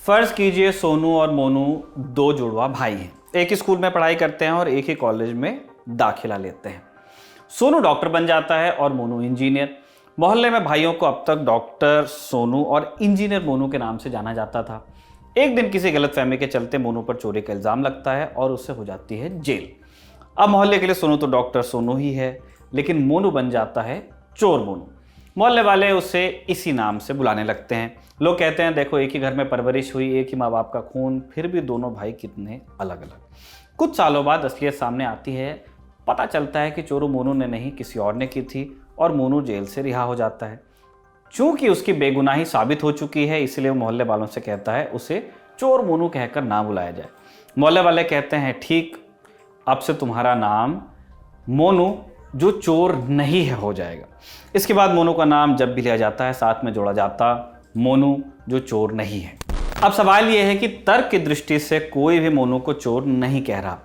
फर्ज कीजिए सोनू और मोनू दो जुड़वा भाई हैं। एक ही स्कूल में पढ़ाई करते हैं और एक ही कॉलेज में दाखिला लेते हैं। सोनू डॉक्टर बन जाता है और मोनू इंजीनियर। मोहल्ले में भाइयों को अब तक डॉक्टर सोनू और इंजीनियर मोनू के नाम से जाना जाता था। एक दिन किसी गलतफहमी के चलते मोनू पर चोरी का इल्जाम लगता है और उससे हो जाती है जेल। अब मोहल्ले के लिए सोनू तो डॉक्टर सोनू ही है, लेकिन मोनू बन जाता है चोर मोनू। मोहल्ले वाले उसे इसी नाम से बुलाने लगते हैं। लोग कहते हैं देखो, एक ही घर में परवरिश हुई, एक ही माँ बाप का खून, फिर भी दोनों भाई कितने अलग अलग। कुछ सालों बाद असलियत सामने आती है। पता चलता है कि चोरू मोनू ने नहीं, किसी और ने की थी और मोनू जेल से रिहा हो जाता है। चूंकि उसकी बेगुनाही साबित हो चुकी है, इसलिए वो मोहल्ले वालों से कहता है उसे चोर मोनू कहकर ना बुलाया जाए। मोहल्ले वाले कहते हैं ठीक, अब से तुम्हारा नाम मोनू जो चोर नहीं है हो जाएगा। इसके बाद मोनू का नाम जब भी लिया जाता है साथ में जोड़ा जाता मोनू जो चोर नहीं है। अब सवाल यह है कि तर्क की दृष्टि से कोई भी मोनू को चोर नहीं कह रहा।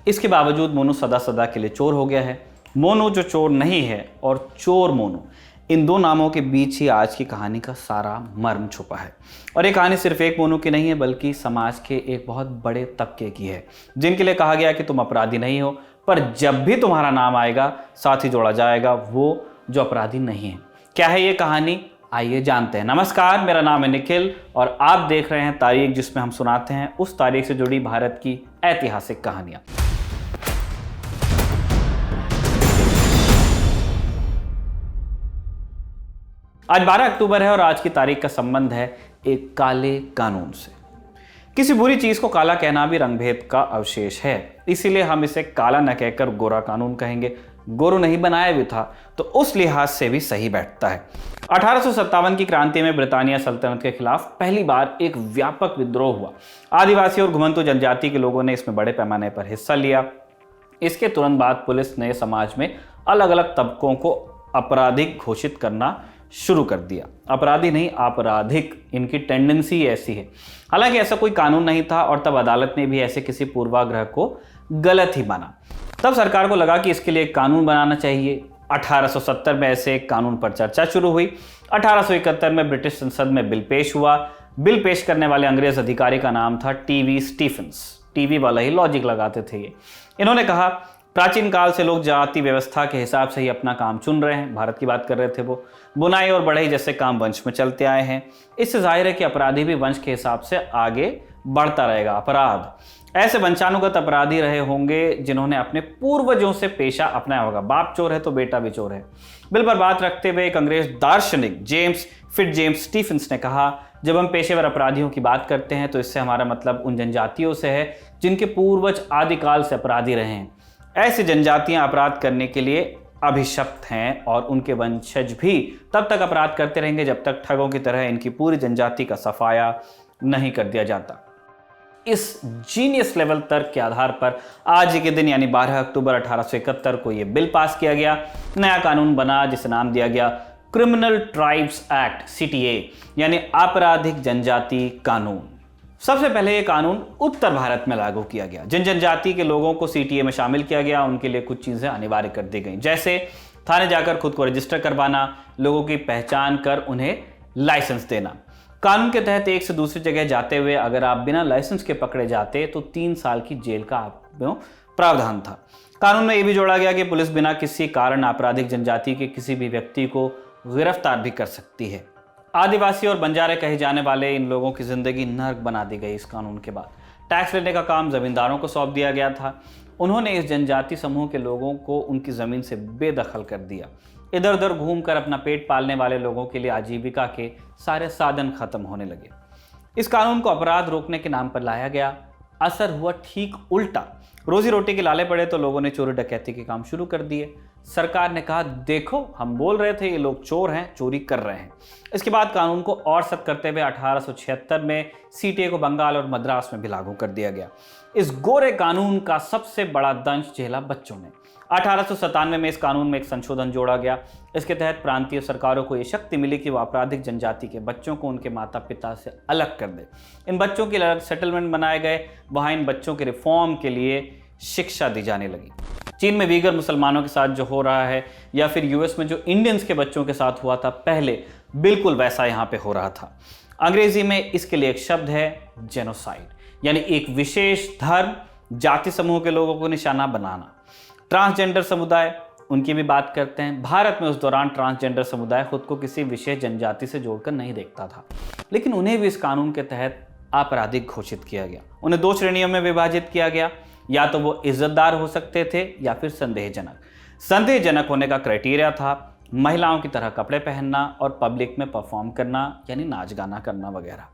इसके बावजूद मोनू सदा सदा के लिए चोर हो गया है। मोनू जो चोर नहीं है और चोर मोनू, इन दो नामों के बीच ही आज की कहानी का सारा मर्म छुपा है। और ये कहानी सिर्फ एक मोनू की नहीं है, बल्कि समाज के एक बहुत बड़े तबके की है, जिनके लिए कहा गया कि तुम अपराधी नहीं हो, पर जब भी तुम्हारा नाम आएगा साथ ही जोड़ा जाएगा वो जो अपराधी नहीं है। क्या है ये कहानी, आइए जानते हैं। नमस्कार, मेरा नाम है निखिल और आप देख रहे हैं तारीख, जिसमें हम सुनाते हैं उस तारीख से जुड़ी भारत की ऐतिहासिक कहानियां। आज 12 अक्टूबर है और आज की तारीख का संबंध है एक काले कानून से। किसी बुरी चीज को काला कहना भी रंगभेद का अवशेष है, इसीलिए हम इसे काला न कहकर गोरा कानून कहेंगे। गोरू नहीं बनाया भी था तो उस लिहाज से भी सही बैठता है। 1857 की क्रांति में ब्रिटानिया सल्तनत के खिलाफ पहली बार एक व्यापक विद्रोह हुआ। आदिवासी और घुमंतु जनजाति के लोगों ने इसमें बड़े पैमाने पर हिस्सा लिया। इसके तुरंत बाद पुलिस ने समाज में अलग अलग तबकों को आपराधिक घोषित करना शुरू कर दिया। अपराधी नहीं, आपराधिक, इनकी टेंडेंसी ऐसी है। हालांकि ऐसा कोई कानून नहीं था और तब अदालत ने भी ऐसे किसी पूर्वाग्रह को गलत ही माना। तब सरकार को लगा कि इसके लिए एक कानून बनाना चाहिए। 1870 में ऐसे एक कानून पर चर्चा शुरू हुई। 1871 में ब्रिटिश संसद में बिल पेश हुआ। बिल पेश करने वाले अंग्रेज अधिकारी का नाम था टीवी स्टीफेंस। टीवी वाला ही लॉजिक लगाते थे ये। इन्होंने कहा, प्राचीन काल से लोग जाति व्यवस्था के हिसाब से ही अपना काम चुन रहे हैं। भारत की बात कर रहे थे वो। बुनाई और बढ़ई जैसे काम वंश में चलते आए हैं। इससे जाहिर है कि अपराधी भी वंश के हिसाब से आगे बढ़ता रहेगा। अपराध ऐसे वंशानुगत अपराधी रहे होंगे जिन्होंने अपने पूर्वजों से पेशा अपनाया होगा। बाप चोर है तो बेटा भी चोर है। बिल पर बात रखते हुए एक अंग्रेज दार्शनिक जेम्स फिट्जजेम्स स्टीफेंस ने कहा, जब हम पेशेवर अपराधियों की बात करते हैं तो इससे हमारा मतलब उन जनजातियों से है जिनके पूर्वज आदिकाल से अपराधी रहे हैं। ऐसी जनजातियां अपराध करने के लिए अभिशप्त हैं और उनके वंशज भी तब तक अपराध करते रहेंगे जब तक ठगों की तरह इनकी पूरी जनजाति का सफाया नहीं कर दिया जाता। इस जीनियस लेवल तर्क के आधार पर आज के दिन यानी 12 अक्टूबर 1871 को यह बिल पास किया गया। नया कानून बना जिसे नाम दिया गया क्रिमिनल ट्राइब्स एक्ट, CTA, यानी आपराधिक जनजाति कानून। सबसे पहले यह कानून उत्तर भारत में लागू किया गया। जिन जनजाति के लोगों को CTA में शामिल किया गया उनके लिए कुछ चीजें अनिवार्य कर दी गई, जैसे थाने जाकर खुद को रजिस्टर करवाना, लोगों की पहचान कर उन्हें लाइसेंस देना। कानून के तहत एक से दूसरी जगह जाते हुए अगर आप बिना लाइसेंस के पकड़े जाते तो 3 साल की जेल का प्रावधान था। कानून में यह भी जोड़ा गया कि पुलिस बिना किसी कारण आपराधिक जनजाति के किसी भी व्यक्ति को गिरफ्तार भी कर सकती है। आदिवासी और बंजारे कहे जाने वाले इन लोगों की जिंदगी नर्क बना दी गई। इस कानून के बाद टैक्स लेने का काम जमींदारों को सौंप दिया गया था। उन्होंने इस जनजाति समूह के लोगों को उनकी जमीन से बेदखल कर दिया। इधर उधर घूमकर अपना पेट पालने वाले लोगों के लिए आजीविका के सारे साधन खत्म होने लगे। इस कानून को अपराध रोकने के नाम पर लाया गया। असर हुआ ठीक उल्टा। रोजी रोटी के लाले पड़े तो लोगों ने चोरी डकैती के काम शुरू कर दिए। सरकार ने कहा, देखो हम बोल रहे थे ये लोग चोर हैं, चोरी कर रहे हैं। इसके बाद कानून को और सख्त करते हुए 1876 में CTA को बंगाल और मद्रास में भी लागू कर दिया गया। इस गोरे कानून का सबसे बड़ा दंश झेला बच्चों ने। 1897 में इस कानून में एक संशोधन जोड़ा गया। इसके तहत प्रांतीय सरकारों को यह शक्ति मिली कि वो आपराधिक जनजाति के बच्चों को उनके माता पिता से अलग कर दे। इन बच्चों के लिए अलग सेटलमेंट बनाए गए। वहां इन बच्चों के रिफॉर्म के लिए शिक्षा दी जाने लगी। चीन में वीगर मुसलमानों के साथ जो हो रहा है या फिर US में जो इंडियंस के बच्चों के साथ हुआ था पहले, बिल्कुल वैसा यहाँ पे हो रहा था। अंग्रेजी में इसके लिए एक शब्द है जेनोसाइड, यानी एक विशेष धर्म जाति समूह के लोगों को निशाना बनाना। ट्रांसजेंडर समुदाय, उनकी भी बात करते हैं। भारत में उस दौरान ट्रांसजेंडर समुदाय खुद को किसी विशेष जनजाति से जोड़कर नहीं देखता था, लेकिन उन्हें भी इस कानून के तहत आपराधिक घोषित किया गया। उन्हें 2 श्रेणियों में विभाजित किया गया, या तो वो इज्जतदार हो सकते थे या फिर संदेहजनक। संदेहजनक होने का क्राइटेरिया था महिलाओं की तरह कपड़े पहनना और पब्लिक में परफॉर्म करना, यानी नाच गाना करना वगैरह।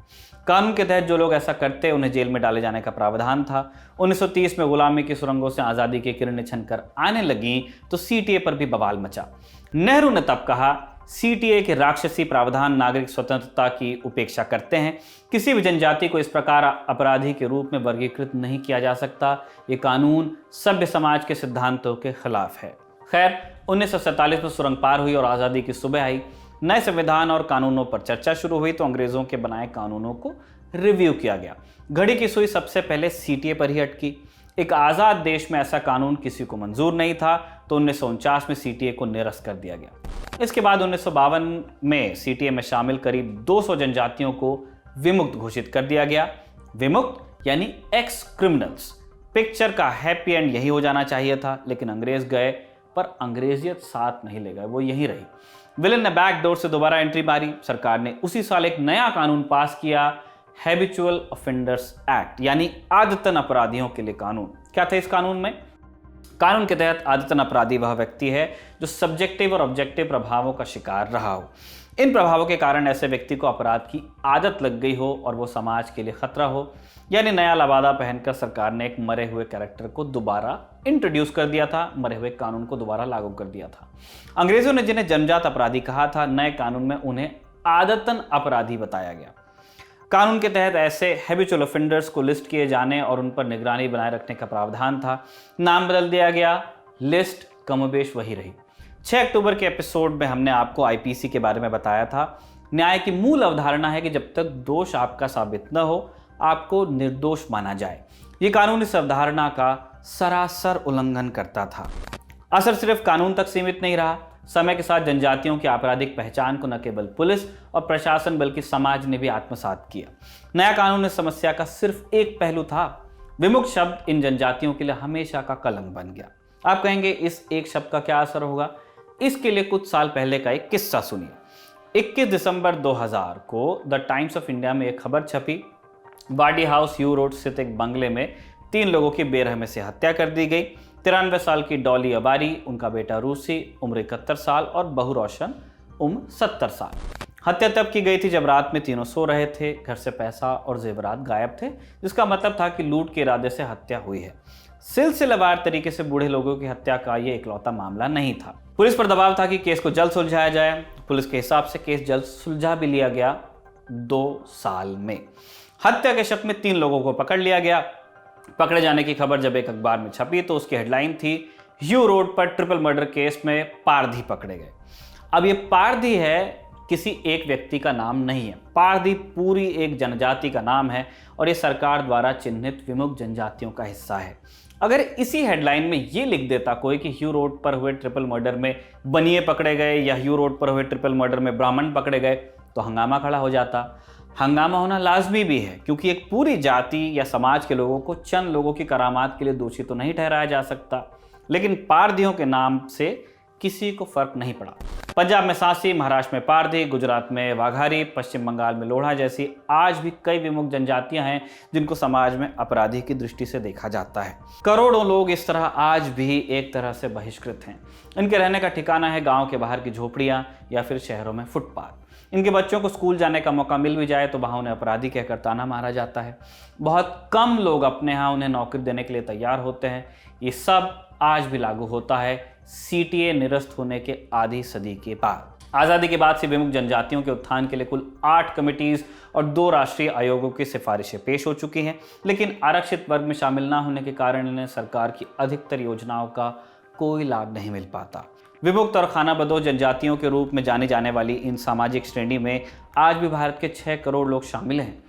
कानून के तहत जो लोग ऐसा करते उन्हें जेल में डाले जाने का प्रावधान था। 1930 में गुलामी की सुरंगों से आज़ादी की किरणें छनकर आने लगी तो सीटीए पर भी बवाल मचा। नेहरू ने तब कहा, सीटीए के राक्षसी प्रावधान नागरिक स्वतंत्रता की उपेक्षा करते हैं। किसी भी जनजाति को इस प्रकार अपराधी के रूप में वर्गीकृत नहीं किया जा सकता। ये कानून सभ्य समाज के सिद्धांतों के खिलाफ है। खैर, 1947 में सुरंग पार हुई और आज़ादी की सुबह आई। नए संविधान और कानूनों पर चर्चा शुरू हुई तो अंग्रेजों के बनाए कानूनों को रिव्यू किया गया। घड़ी की सुई सबसे पहले सीटीए पर ही अटकी। एक आज़ाद देश में ऐसा कानून किसी को मंजूर नहीं था, तो 1949 में सीटीए को निरस्त कर दिया गया। इसके बाद 1952 में सीटीए में शामिल करीब 200 जनजातियों को विमुक्त घोषित कर दिया गया। विमुक्त यानी एक्स क्रिमिनल्स। पिक्चर का हैप्पी एंड यही हो जाना चाहिए था, लेकिन अंग्रेज गए पर अंग्रेजियत साथ नहीं ले गए, वो यहीं रही। विलन ने बैकडोर से दोबारा एंट्री मारी। सरकार ने उसी साल एक नया कानून पास किया, हैबिचुअल ऑफेंडर्स एक्ट, यानी आदतन अपराधियों के लिए कानून। क्या था इस कानून में? कानून के तहत आदतन अपराधी वह व्यक्ति है जो सब्जेक्टिव और ऑब्जेक्टिव प्रभावों का शिकार रहा हो। इन प्रभावों के कारण ऐसे व्यक्ति को अपराध की आदत लग गई हो और वो समाज के लिए खतरा हो। यानी नया लबादा पहनकर सरकार ने एक मरे हुए कैरेक्टर को दोबारा इंट्रोड्यूस कर दिया था, मरे हुए कानून को दोबारा लागू कर दिया था। अंग्रेजों ने जिन्हें जन्मजात अपराधी कहा था, नए कानून में उन्हें आदतन अपराधी बताया गया। कानून के तहत ऐसे हैबिचुअल ऑफेंडर्स को लिस्ट किए जाने और उन पर निगरानी बनाए रखने का प्रावधान था। नाम बदल दिया गया, लिस्ट कमोबेश वही रही। 6 अक्टूबर के एपिसोड में हमने आपको आईपीसी के बारे में बताया था। न्याय की मूल अवधारणा है कि जब तक दोष आपका साबित न हो, आपको निर्दोष माना जाए। ये कानून इस अवधारणा का सरासर उल्लंघन करता था। असर सिर्फ कानून तक सीमित नहीं रहा। समय के साथ जनजातियों की आपराधिक पहचान को न केवल पुलिस और प्रशासन बल्कि समाज ने भी आत्मसात किया। नया कानून इस समस्या का सिर्फ एक पहलू था। विमुक्त शब्द इन जनजातियों के लिए हमेशा का कलंक बन गया। आप कहेंगे इस एक शब्द का क्या असर होगा? इसके लिए कुछ साल पहले का एक किस्सा सुनिए। 21 दिसंबर 2000 को द टाइम्स ऑफ इंडिया में एक खबर छपी। वाडी हाउस यू रोड स्थित एक बंगले में 3 लोगों की बेरहमी से हत्या कर दी गई। 93 साल की डॉली अबारी, उनका बेटा रूसी उम्र 71 साल और बहू रोशन उम्र 70 साल। हत्या तब की गई थी जब रात में तीनों सो रहे थे। घर से पैसा और जेवरात गायब थे, जिसका मतलब था कि लूट के इरादे से हत्या हुई है। सिलसिलेवार तरीके से बूढ़े लोगों की हत्या का यह इकलौता मामला नहीं था। पुलिस पर दबाव था कि केस को जल्द सुलझाया जाए। पुलिस के हिसाब से केस जल्द सुलझा भी लिया गया 2 साल में। हत्या के शक में 3 लोगों को पकड़ लिया गया। पकड़े जाने की खबर जब एक अखबार में छपी तो उसकी हेडलाइन थी, यू रोड पर ट्रिपल मर्डर केस में पारधी पकड़े गए। अब ये पारधी है किसी एक व्यक्ति का नाम नहीं है। पारधी पूरी एक जनजाति का नाम है और ये सरकार द्वारा चिन्हित विमुक्त जनजातियों का हिस्सा है। अगर इसी हेडलाइन में ये लिख देता कोई कि ह्यू रोड पर हुए ट्रिपल मर्डर में बनिए पकड़े गए या ह्यू रोड पर हुए ट्रिपल मर्डर में ब्राह्मण पकड़े गए, तो हंगामा खड़ा हो जाता। हंगामा होना लाजमी भी है, क्योंकि एक पूरी जाति या समाज के लोगों को चंद लोगों की करामात के लिए दोषी तो नहीं ठहराया जा सकता। लेकिन पारधियों के नाम से किसी को फर्क नहीं पड़ा। पंजाब में सांसी, महाराष्ट्र में पारधी, गुजरात में वाघारी, पश्चिम बंगाल में लोढ़ा जैसी आज भी कई विमुक्त जनजातियां हैं जिनको समाज में अपराधी की दृष्टि से देखा जाता है। करोड़ों लोग इस तरह आज भी एक तरह से बहिष्कृत हैं। इनके रहने का ठिकाना है गांव के बाहर की झोपड़ियां या फिर शहरों में फुटपाथ। इनके बच्चों को स्कूल जाने का मौका मिल भी जाए तो वहाँ उन्हें अपराधी कहकर ताना मारा जाता है। बहुत कम लोग अपने यहाँ उन्हें नौकरी देने के लिए तैयार होते हैं। ये सब आज भी लागू होता है सीटीए निरस्त होने के आधी सदी के बाद। आज़ादी के बाद से विमुक्त जनजातियों के उत्थान के लिए कुल 8 कमिटीज और 2 राष्ट्रीय आयोगों की सिफारिशें पेश हो चुकी हैं, लेकिन आरक्षित वर्ग में शामिल न होने के कारण इन्हें सरकार की अधिकतर योजनाओं का कोई लाभ नहीं मिल पाता। विमुक्त और खानाबदोश जनजातियों के रूप में जानी जाने वाली इन सामाजिक श्रेणी में आज भी भारत के 6 करोड़ लोग शामिल हैं।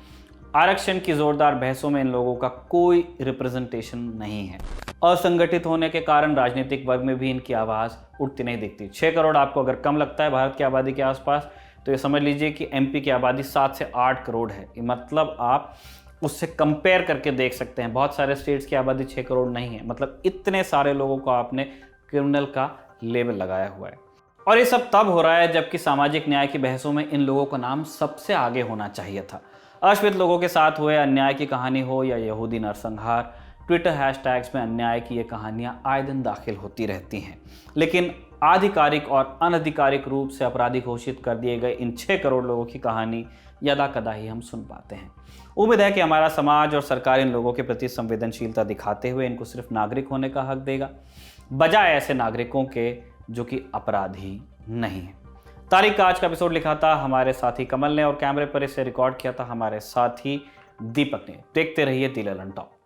आरक्षण की जोरदार बहसों में इन लोगों का कोई रिप्रेजेंटेशन नहीं है। असंगठित होने के कारण राजनीतिक वर्ग में भी इनकी आवाज़ उठती नहीं दिखती। 6 करोड़ आपको अगर कम लगता है भारत की आबादी के आसपास, तो ये समझ लीजिए कि एमपी की आबादी 7 से 8 करोड़ है। मतलब आप उससे कंपेयर करके देख सकते हैं, बहुत सारे स्टेट्स की आबादी 6 करोड़ नहीं है। मतलब इतने सारे लोगों को आपने क्रिमिनल का लेबल लगाया हुआ है। और ये सब तब हो रहा है जबकि सामाजिक न्याय की बहसों में इन लोगों का नाम सबसे आगे होना चाहिए था। अश्वेत लोगों के साथ हुए अन्याय की कहानी हो या यहूदी नरसंहार, ट्विटर हैशटैग्स में अन्याय की ये कहानियां आए दिन दाखिल होती रहती हैं। लेकिन आधिकारिक और अनधिकारिक रूप से अपराधी घोषित कर दिए गए इन 6 करोड़ लोगों की कहानी यदा कदा ही हम सुन पाते हैं। उम्मीद है कि हमारा समाज और सरकार इन लोगों के प्रति संवेदनशीलता दिखाते हुए इनको सिर्फ नागरिक होने का हक देगा, बजाय ऐसे नागरिकों के जो कि अपराधी नहीं है। तारीख का आज का एपिसोड लिखा था हमारे साथी कमल ने और कैमरे पर इसे रिकॉर्ड किया था हमारे साथी दीपक ने। देखते रहिए दी ललन टॉक।